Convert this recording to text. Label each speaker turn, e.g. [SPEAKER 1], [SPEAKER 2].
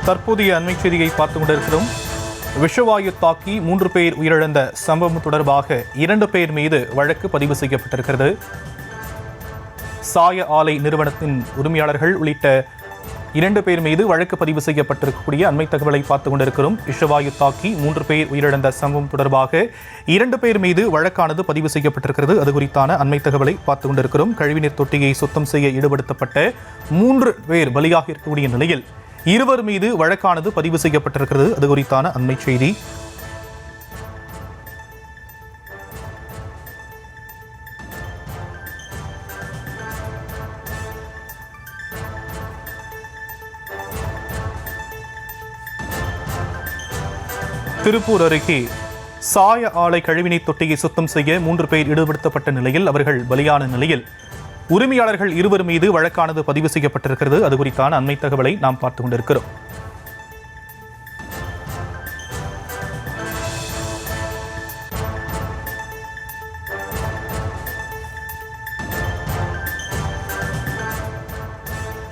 [SPEAKER 1] தற்போதைய அண்மை செய்தியை பார்த்துக் கொண்டிருக்கிறோம். விஷவாயு தாக்கி 3 பேர் உயிரிழந்த சம்பவம் தொடர்பாக 2 பேர் மீது வழக்கு பதிவு செய்யப்பட்டிருக்கிறது. சாய ஆலை நிறுவனத்தின் உரிமையாளர்கள் உள்ளிட்ட 2 பேர் மீது வழக்கு பதிவு செய்யப்பட்டிருக்கக்கூடிய அண்மை தகவலை பார்த்துக் கொண்டிருக்கிறோம். விஷவாயு தாக்கி 3 பேர் உயிரிழந்த சம்பவம் தொடர்பாக 2 பேர் மீது வழக்கானது பதிவு செய்யப்பட்டிருக்கிறது. அது குறித்தான அண்மை தகவலை பார்த்துக் கொண்டிருக்கிறோம். கழிவுநீர் தொட்டியை சுத்தம் செய்ய ஈடுபடுத்தப்பட்ட 3 பேர் பலியாக இருக்கக்கூடிய நிலையில் 2 மீது வழக்கானது பதிவு செய்யப்பட்டிருக்கிறது. அது குறித்தான அண்மை செய்தி. திருப்பூர் அருகே சாய ஆலை கழிவுநீர் தொட்டியை சுத்தம் செய்ய 3 பேர் ஈடுபடுத்தப்பட்ட நிலையில் அவர்கள் பலியான நிலையில் உரிமையாளர்கள் 2 மீது வழக்கானது பதிவு செய்யப்பட்டிருக்கிறது. அது குறித்தான அண்மை தகவலை நாம் பார்த்துக் கொண்டிருக்கிறோம்.